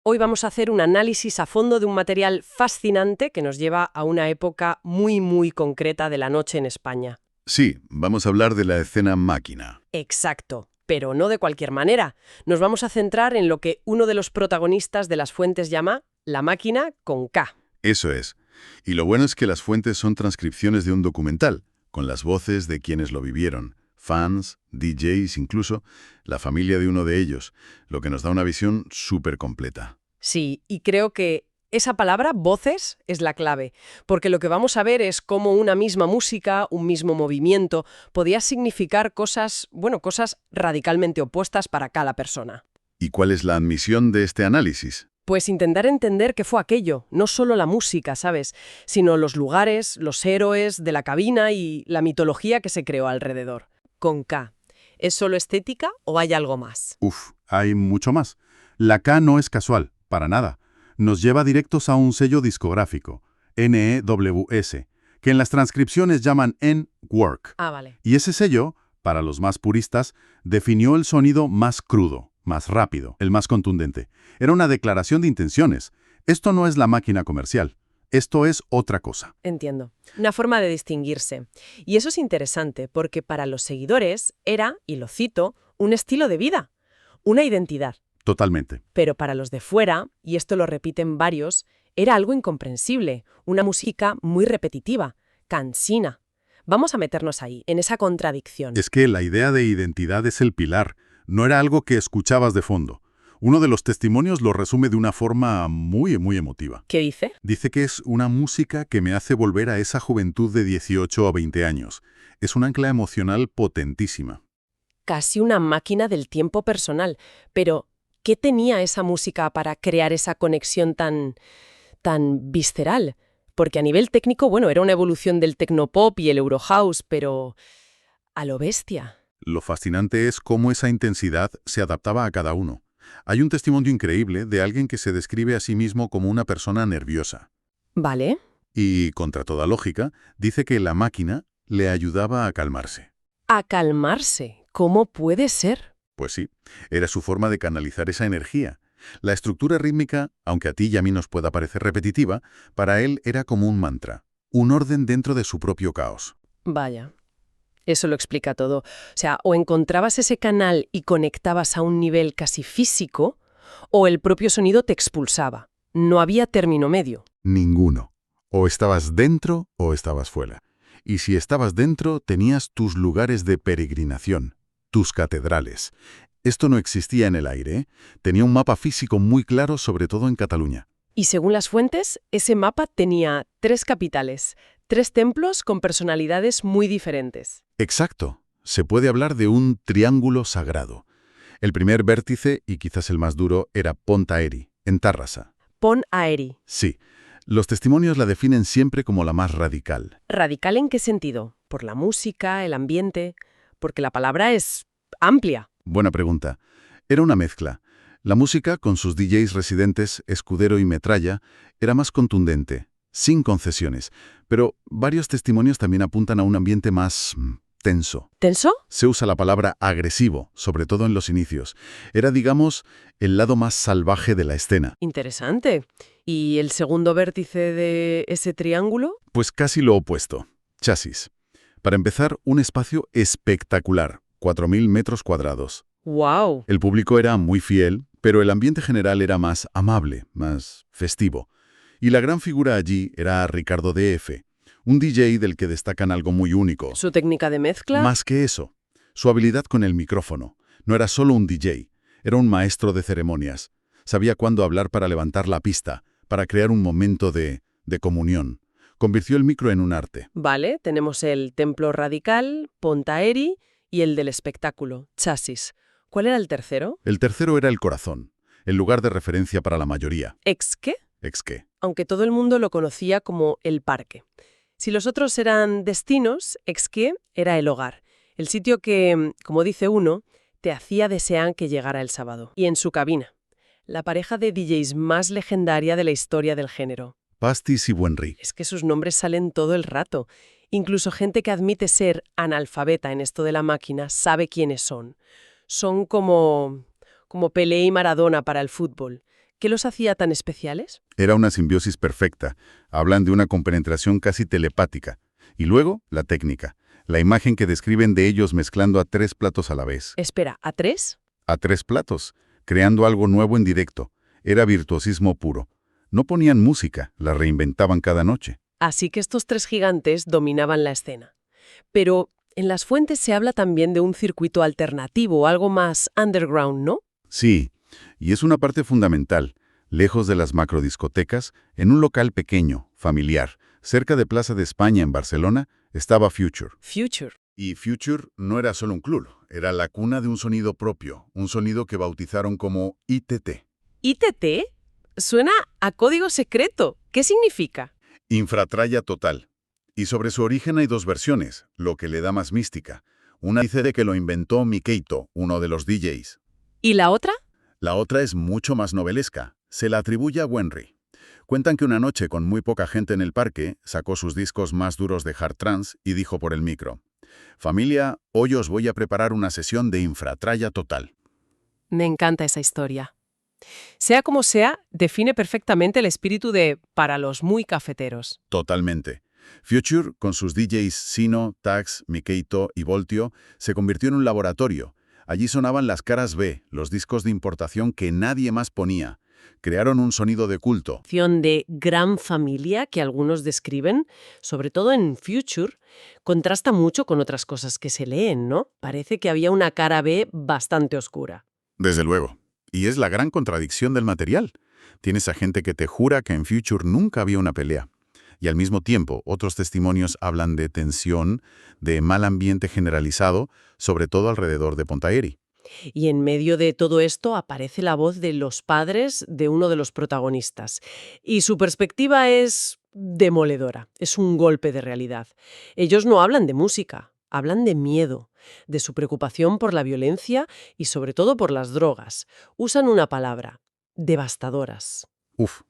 Hoy vamos a hacer un análisis a fondo de un material fascinante que nos lleva a una época muy concreta de la noche en España. Sí, vamos a hablar de la escena máquina. Exacto, pero no de cualquier manera. Nos vamos a centrar en lo que uno de los protagonistas de las fuentes llama la máquina con K. Eso es. Y lo bueno es que las fuentes son transcripciones de un documental, con las voces de quienes lo vivieron, fans, DJs, incluso la familia de uno de ellos, lo que nos da una visión súper completa. Sí, y creo que esa palabra, voces, es la clave, porque lo que vamos a ver es cómo una misma música, un mismo movimiento, podía significar cosas radicalmente opuestas para cada persona. ¿Y cuál es la admisión de este análisis? Pues intentar entender qué fue aquello, no solo la música, ¿sabes?, sino los lugares, los héroes de la cabina y la mitología que se creó alrededor. Con K, ¿es solo estética o hay algo más? Hay mucho más. La K no es casual, para nada. Nos lleva directos a un sello discográfico, NEWS, que en las transcripciones llaman N-Work. Vale. Y ese sello, para los más puristas, definió el sonido más crudo, más rápido, el más contundente. Era una declaración de intenciones. Esto no es la máquina comercial. Esto es otra cosa. Entiendo. Una forma de distinguirse. Y eso es interesante porque para los seguidores era, y lo cito, un estilo de vida, una identidad. Totalmente. Pero para los de fuera, y esto lo repiten varios, era algo incomprensible, una música muy repetitiva, cansina. Vamos a meternos ahí, en esa contradicción. Es que la idea de identidad es el pilar. No era algo que escuchabas de fondo. Uno de los testimonios lo resume de una forma muy emotiva. ¿Qué dice? Dice que es una música que me hace volver a esa juventud de 18 o 20 años. Es un ancla emocional potentísima. Casi una máquina del tiempo personal. Pero, ¿qué tenía esa música para crear esa conexión tan visceral? Porque a nivel técnico, era una evolución del tecnopop y el Eurohouse, pero a lo bestia. Lo fascinante es cómo esa intensidad se adaptaba a cada uno. Hay un testimonio increíble de alguien que se describe a sí mismo como una persona nerviosa. ¿Vale? Y, contra toda lógica, dice que la máquina le ayudaba a calmarse. ¿A calmarse? ¿Cómo puede ser? Pues sí, era su forma de canalizar esa energía. La estructura rítmica, aunque a ti y a mí nos pueda parecer repetitiva, para él era como un mantra, un orden dentro de su propio caos. Vaya. Eso lo explica todo. O sea, o encontrabas ese canal y conectabas a un nivel casi físico, o el propio sonido te expulsaba. No había término medio. Ninguno. O estabas dentro o estabas fuera. Y si estabas dentro, tenías tus lugares de peregrinación, tus catedrales. Esto no existía en el aire, ¿eh? Tenía un mapa físico muy claro, sobre todo en Cataluña. Y según las fuentes, ese mapa tenía 3 capitales, 3 templos con personalidades muy diferentes. Exacto. Se puede hablar de un triángulo sagrado. El primer vértice, y quizás el más duro, era Pont Aeri, en Tarrasa. Pont Aeri. Sí. Los testimonios la definen siempre como la más radical. ¿Radical en qué sentido? ¿Por la música, el ambiente? Porque la palabra es amplia. Buena pregunta. Era una mezcla. La música, con sus DJs residentes, Escudero y Metralla, era más contundente, sin concesiones. Pero varios testimonios también apuntan a un ambiente más tenso. ¿Tenso? Se usa la palabra agresivo, sobre todo en los inicios. Era, digamos, el lado más salvaje de la escena. Interesante. ¿Y el segundo vértice de ese triángulo? Pues casi lo opuesto. Chasis. Para empezar, un espacio espectacular, 4.000 metros cuadrados. ¡Wow! El público era muy fiel, pero el ambiente general era más amable, más festivo. Y la gran figura allí era Ricardo D.F., un DJ del que destacan algo muy único. ¿Su técnica de mezcla? Más que eso, su habilidad con el micrófono. No era solo un DJ, era un maestro de ceremonias. Sabía cuándo hablar para levantar la pista, para crear un momento de comunión. Convirtió el micro en un arte. Vale, tenemos el templo radical, Pont Aeri y el del espectáculo, Chasis. ¿Cuál era el tercero? El tercero era el corazón, el lugar de referencia para la mayoría. ¿Ex qué? ¿Ex qué? Aunque todo el mundo lo conocía como el parque. Si los otros eran destinos, ex qué era el hogar. El sitio que, como dice uno, te hacía desear que llegara el sábado. Y en su cabina, la pareja de DJs más legendaria de la historia del género. Pastis y Buenri. Es que sus nombres salen todo el rato. Incluso gente que admite ser analfabeta en esto de la máquina sabe quiénes son. Son como Pelé y Maradona para el fútbol, ¿Qué los hacía tan especiales? Era una simbiosis perfecta. Hablan de una compenetración casi telepática. Y luego, la técnica. La imagen que describen de ellos mezclando a 3 platos a la vez. Espera, ¿a 3? A 3 platos, creando algo nuevo en directo. Era virtuosismo puro. No ponían música, la reinventaban cada noche. Así que estos 3 gigantes dominaban la escena. Pero en las fuentes se habla también de un circuito alternativo, algo más underground, ¿no? Sí, y es una parte fundamental. Lejos de las macrodiscotecas, en un local pequeño, familiar, cerca de Plaza de España en Barcelona, estaba Future. Future. Y Future no era solo un club, era la cuna de un sonido propio, un sonido que bautizaron como ITT. ¿ITT? Suena a código secreto. ¿Qué significa? Infratralla total. Y sobre su origen hay 2 versiones, lo que le da más mística. Una dice de que lo inventó Mikeito, uno de los DJs. ¿Y la otra? La otra es mucho más novelesca. Se la atribuye a Wenry. Cuentan que una noche con muy poca gente en el parque, sacó sus discos más duros de hard trance y dijo por el micro: «Familia, hoy os voy a preparar una sesión de infratralla total». Me encanta esa historia. Sea como sea, define perfectamente el espíritu de para los muy cafeteros. Totalmente. Future, con sus DJs Sino, Tax, Mikeito y Voltio, se convirtió en un laboratorio. Allí sonaban las caras B, los discos de importación que nadie más ponía. Crearon un sonido de culto. De gran familia que algunos describen, sobre todo en Future, contrasta mucho con otras cosas que se leen, ¿no? Parece que había una cara B bastante oscura. Desde luego. Y es la gran contradicción del material. Tienes a gente que te jura que en Future nunca había una pelea. Y al mismo tiempo, otros testimonios hablan de tensión, de mal ambiente generalizado, sobre todo alrededor de Pontaeri. Y en medio de todo esto aparece la voz de los padres de uno de los protagonistas. Y su perspectiva es demoledora, es un golpe de realidad. Ellos no hablan de música, hablan de miedo, de su preocupación por la violencia y sobre todo por las drogas. Usan una palabra: devastadoras. Uf,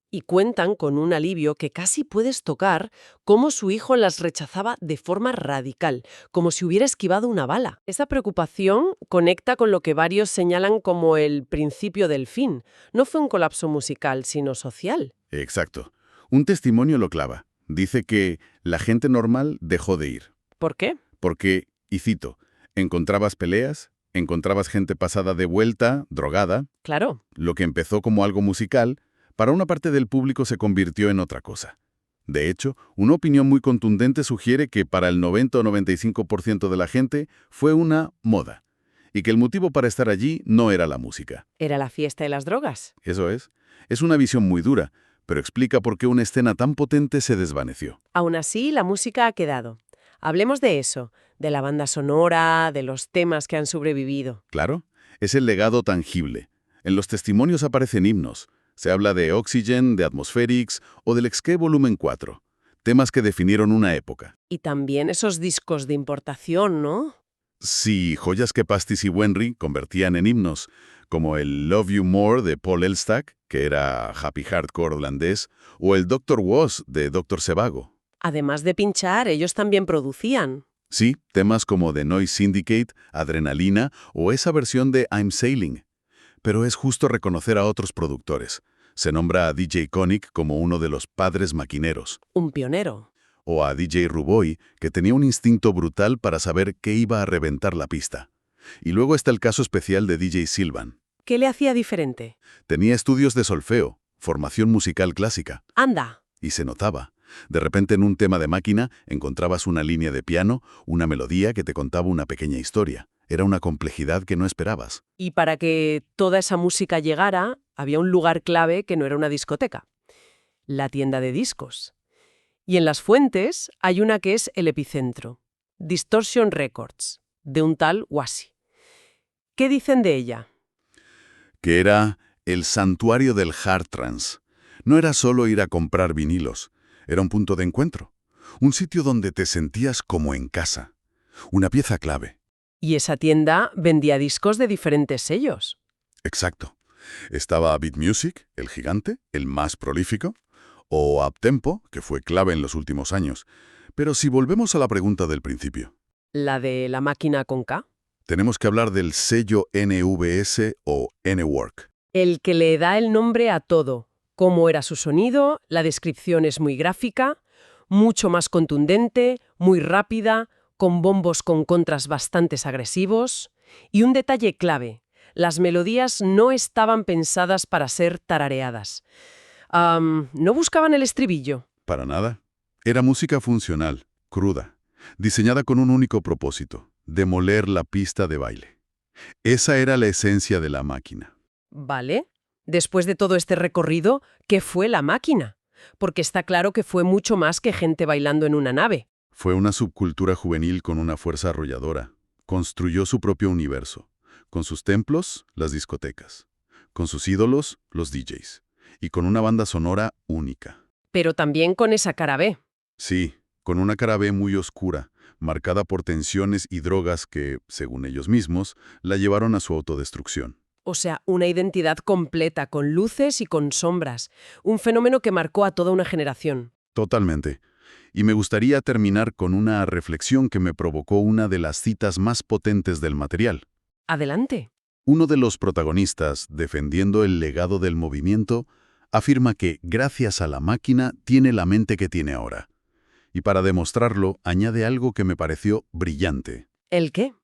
Y cuentan con un alivio que casi puedes tocar, cómo su hijo las rechazaba de forma radical, como si hubiera esquivado una bala. Esa preocupación conecta con lo que varios señalan como el principio del fin. No fue un colapso musical, sino social. exacto. Un testimonio lo clava. Dice que la gente normal dejó de ir. ¿Por qué? Porque, y cito, encontrabas peleas, encontrabas gente pasada de vuelta, drogada. Claro. Lo que empezó como algo musical, para una parte del público se convirtió en otra cosa. De hecho, una opinión muy contundente sugiere que para el 90 o 95% de la gente fue una moda, y que el motivo para estar allí no era la música. ¿Era la fiesta de las drogas? Eso es. Es una visión muy dura, pero explica por qué una escena tan potente se desvaneció. Aún así, la música ha quedado. Hablemos de eso, de la banda sonora, de los temas que han sobrevivido. Claro, es el legado tangible. En los testimonios aparecen himnos. Se habla de Oxygen, de Atmospherics o del XK Volumen 4, temas que definieron una época. Y también esos discos de importación, ¿no? Sí, joyas que Pastis y Wenry convertían en himnos, como el Love You More de Paul Elstak, que era happy hardcore holandés, o el Dr. Was de Dr. Sebago. Además de pinchar, ellos también producían. Sí, temas como The Noise Syndicate, Adrenalina o esa versión de I'm Sailing. Pero es justo reconocer a otros productores. Se nombra a DJ Koenig como uno de los padres maquineros. Un pionero. O a DJ Ruboy, que tenía un instinto brutal para saber qué iba a reventar la pista. Y luego está el caso especial de DJ Sylvan. ¿Qué le hacía diferente? Tenía estudios de solfeo, formación musical clásica. Anda. Y se notaba. De repente en un tema de máquina encontrabas una línea de piano, una melodía que te contaba una pequeña historia. Era una complejidad que no esperabas. Y para que toda esa música llegara, había un lugar clave que no era una discoteca: la tienda de discos. Y en las fuentes hay una que es el epicentro: Distortion Records, de un tal Wasi. ¿Qué dicen de ella? Que era el santuario del hard trance. No era solo ir a comprar vinilos, era un punto de encuentro, un sitio donde te sentías como en casa, una pieza clave. Y esa tienda vendía discos de diferentes sellos. Exacto. Estaba Beat Music, el gigante, el más prolífico, o Uptempo, que fue clave en los últimos años. Pero si volvemos a la pregunta del principio, ¿La de la máquina con K? tenemos que hablar del sello NVS o N-Work. El que le da el nombre a todo. Cómo era su sonido, la descripción es muy gráfica, mucho más contundente, muy rápida, con bombos con contras bastante agresivos. Y un detalle clave, las melodías no estaban pensadas para ser tarareadas. No buscaban el estribillo. Para nada. Era música funcional, cruda, diseñada con un único propósito: demoler la pista de baile. Esa era la esencia de la máquina. Vale. Después de todo este recorrido, ¿qué fue la máquina? Porque está claro que fue mucho más que gente bailando en una nave. Fue una subcultura juvenil con una fuerza arrolladora. Construyó su propio universo. Con sus templos, las discotecas. Con sus ídolos, los DJs. Y con una banda sonora única. Pero también con esa cara B. Sí, con una cara B muy oscura, marcada por tensiones y drogas que, según ellos mismos, la llevaron a su autodestrucción. O sea, una identidad completa, con luces y con sombras. Un fenómeno que marcó a toda una generación. Totalmente. Y me gustaría terminar con una reflexión que me provocó una de las citas más potentes del material. Adelante. Uno de los protagonistas, defendiendo el legado del movimiento, afirma que, gracias a la máquina, tiene la mente que tiene ahora. Y para demostrarlo, añade algo que me pareció brillante. ¿El qué?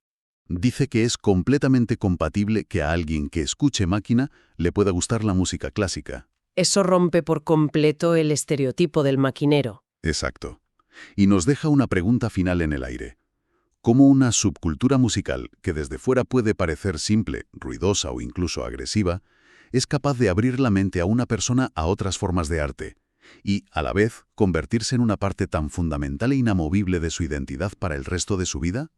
Dice que es completamente compatible que a alguien que escuche máquina le pueda gustar la música clásica. Eso rompe por completo el estereotipo del maquinero. Exacto. Y nos deja una pregunta final en el aire. ¿Cómo una subcultura musical, que desde fuera puede parecer simple, ruidosa o incluso agresiva, es capaz de abrir la mente a una persona a otras formas de arte y, a la vez, convertirse en una parte tan fundamental e inamovible de su identidad para el resto de su vida?